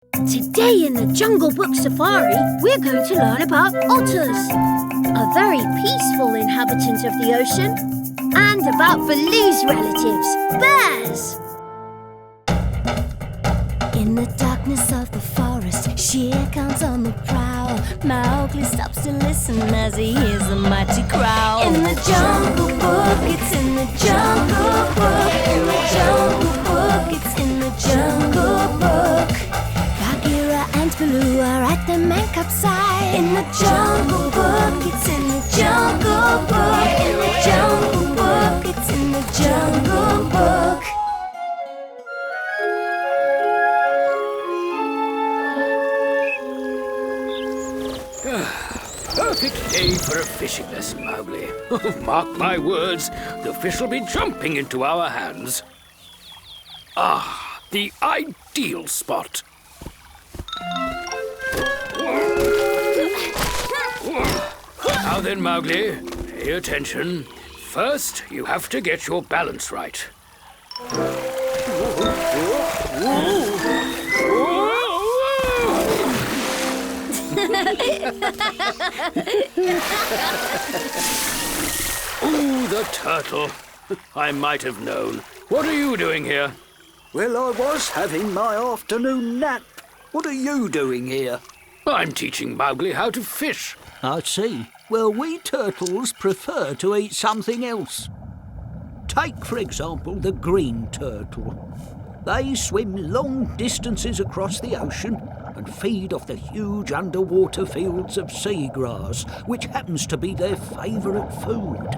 Today in the Jungle Book Safari, we're going to learn about otters, a very peaceful inhabitant of the ocean, and about Baloo's relatives, bears. In the darkness of the forest, Shere Khan's on the prowl. Mowgli stops to listen as he hears a mighty growl. In the Jungle Book, it's in the Jungle Book. In the Jungle Book, it's in the Jungle Book. Bagheera and Baloo are at the man cub side. In the Jungle Book, it's in the Jungle Book. In the Jungle Book, it's in the Jungle Book. Perfect day for a fishing lesson, Mowgli. Mark my words, the fish will be jumping into our hands. Ah, the ideal spot. Now then, Mowgli, pay attention. First, you have to get your balance right. Ooh, the turtle. I might have known. What are you doing here? Well, I was having my afternoon nap. What are you doing here? I'm teaching Mowgli how to fish. I see. Well, we turtles prefer to eat something else. Take, for example, the green turtle. They swim long distances across the ocean and feed off the huge underwater fields of seagrass, which happens to be their favourite food.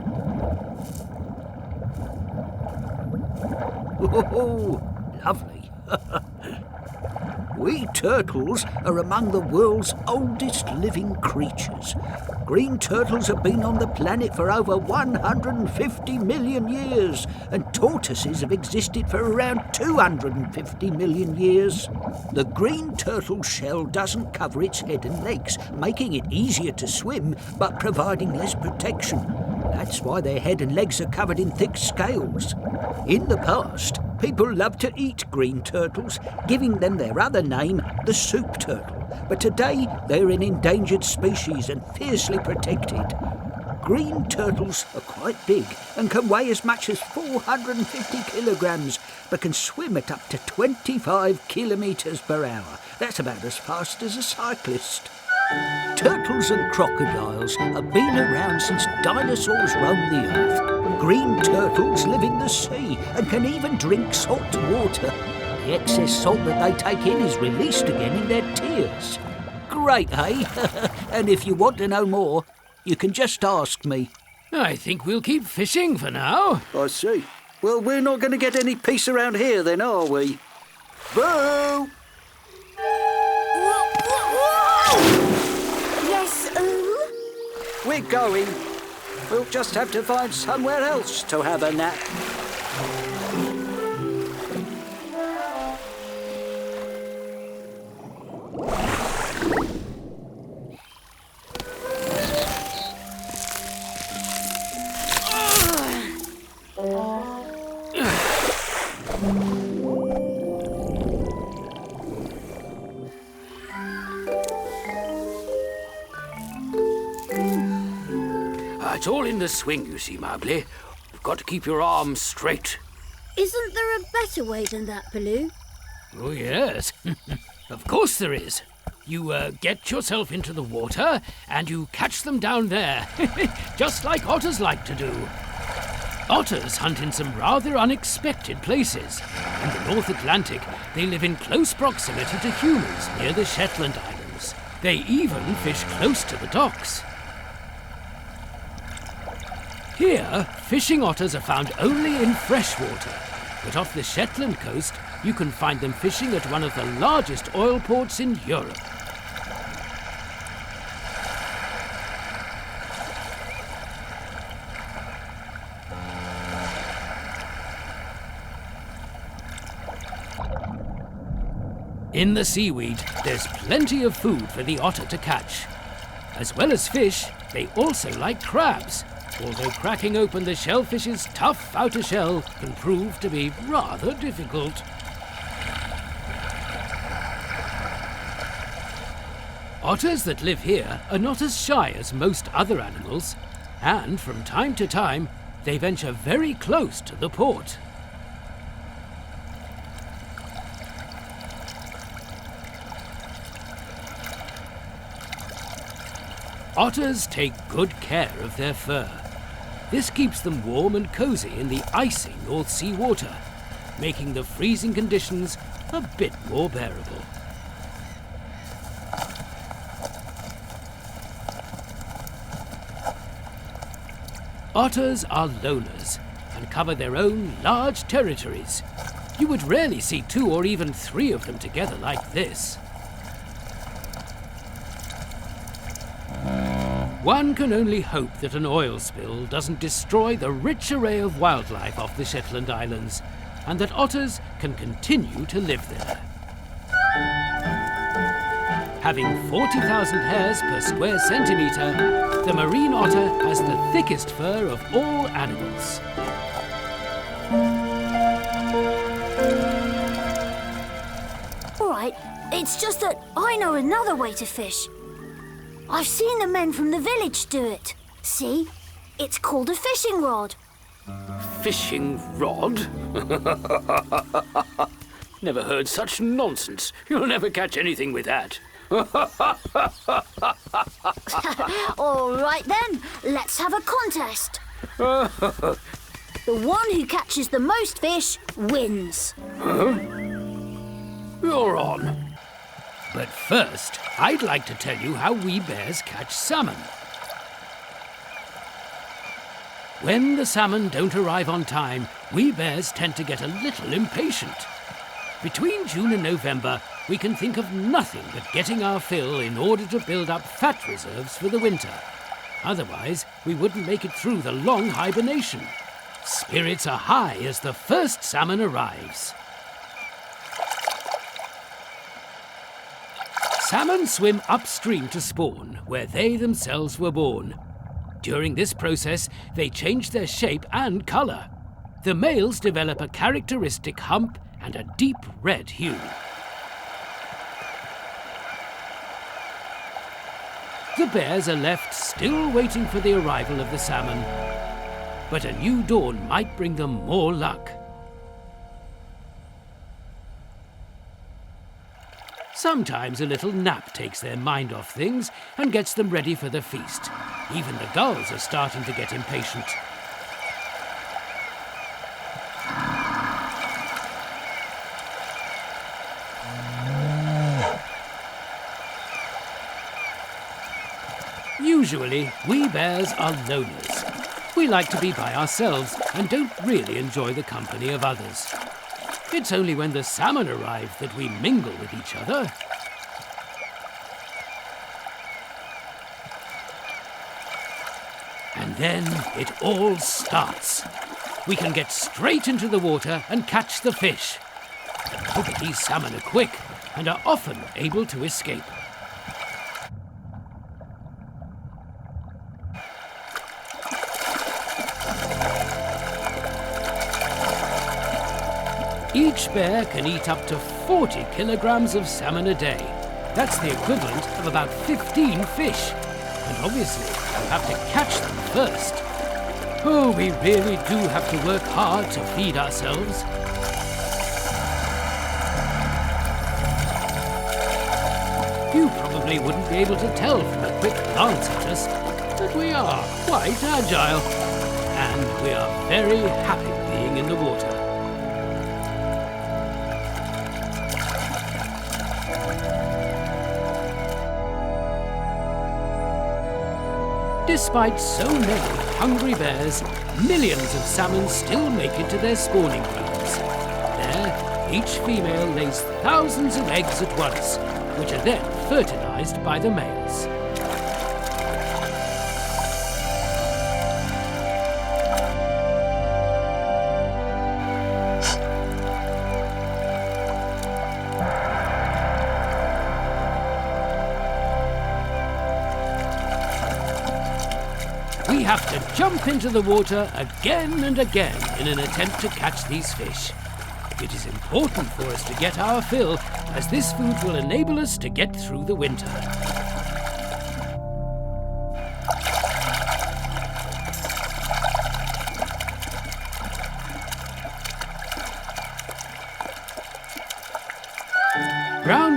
Oh, lovely. We turtles are among the world's oldest living creatures. Green turtles have been on the planet for over 150 million years, and tortoises have existed for around 250 million years. The green turtle shell doesn't cover its head and legs, making it easier to swim, but providing less protection. That's why their head and legs are covered in thick scales. In the past, people loved to eat green turtles, giving them their other name, the soup turtle. But today, they're an endangered species and fiercely protected. Green turtles are quite big and can weigh as much as 450 kilograms, but can swim at up to 25 kilometres per hour. That's about as fast as a cyclist. Turtles and crocodiles have been around since dinosaurs roamed the earth. Green turtles live in the sea and can even drink salt water. The excess salt that they take in is released again in their tears. Great, eh? And if you want to know more, you can just ask me. I think we'll keep fishing for now. I see. Well, we're not going to get any peace around here then, are we? Boo! We're going. We'll just have to find somewhere else to have a nap. It's all in the swing, you see, Mowgli. You've got to keep your arms straight. Isn't there a better way than that, Baloo? Oh, yes. Of course there is. You get yourself into the water and you catch them down there, just like otters like to do. Otters hunt in some rather unexpected places. In the North Atlantic, they live in close proximity to humans near the Shetland Islands. They even fish close to the docks. Here, fishing otters are found only in fresh water, but off the Shetland coast, you can find them fishing at one of the largest oil ports in Europe. In the seaweed, there's plenty of food for the otter to catch. As well as fish, they also like crabs, although cracking open the shellfish's tough outer shell can prove to be rather difficult. Otters that live here are not as shy as most other animals, and from time to time they venture very close to the port. Otters take good care of their fur. This keeps them warm and cozy in the icy North Sea water, making the freezing conditions a bit more bearable. Otters are loners and cover their own large territories. You would rarely see 2 or even 3 of them together like this. One can only hope that an oil spill doesn't destroy the rich array of wildlife off the Shetland Islands, and that otters can continue to live there. Having 40,000 hairs per square centimetre, the marine otter has the thickest fur of all animals. All right, it's just that I know another way to fish. I've seen the men from the village do it. See? It's called a fishing rod. Fishing rod? Never heard such nonsense. You'll never catch anything with that. All right then, let's have a contest. The one who catches the most fish wins. Huh? You're on. But first, I'd like to tell you how we bears catch salmon. When the salmon don't arrive on time, we bears tend to get a little impatient. Between June and November, we can think of nothing but getting our fill in order to build up fat reserves for the winter. Otherwise, we wouldn't make it through the long hibernation. Spirits are high as the first salmon arrives. Salmon swim upstream to spawn, where they themselves were born. During this process, they change their shape and colour. The males develop a characteristic hump and a deep red hue. The bears are left still waiting for the arrival of the salmon. But a new dawn might bring them more luck. Sometimes a little nap takes their mind off things and gets them ready for the feast. Even the gulls are starting to get impatient. Usually, we bears are loners. We like to be by ourselves and don't really enjoy the company of others. It's only when the salmon arrive that we mingle with each other. And then it all starts. We can get straight into the water and catch the fish. But these salmon are quick and are often able to escape. Each bear can eat up to 40 kilograms of salmon a day. That's the equivalent of about 15 fish. And obviously, you have to catch them first. Oh, we really do have to work hard to feed ourselves. You probably wouldn't be able to tell from a quick glance at us, but we are quite agile. And we are very happy being in the water. Despite so many hungry bears, millions of salmon still make it to their spawning grounds. There, each female lays thousands of eggs at once, which are then fertilized by the males. We have to jump into the water again and again in an attempt to catch these fish. It is important for us to get our fill, as this food will enable us to get through the winter.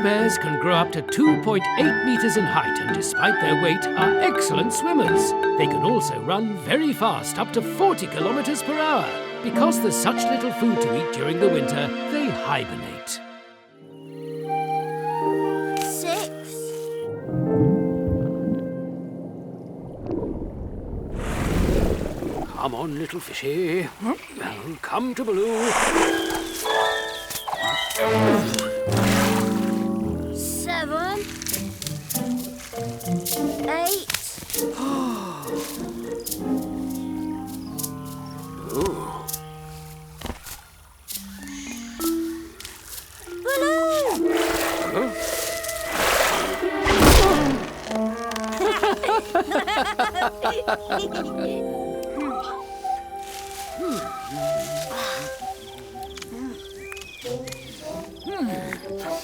bears can grow up to 2.8 meters in height and despite their weight are excellent swimmers. They can also run very fast, up to 40 kilometers per hour. Because there's such little food to eat during the winter, they hibernate. 6. Come on, little fishy. Come to Baloo. 7. 8.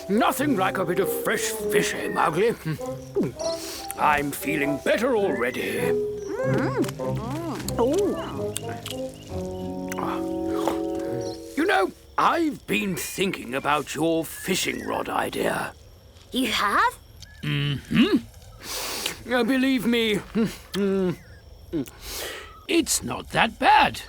Nothing like a bit of fresh fish, eh, Mowgli? I'm feeling better already. You know, I've been thinking about your fishing rod idea. You have? Believe me, it's not that bad.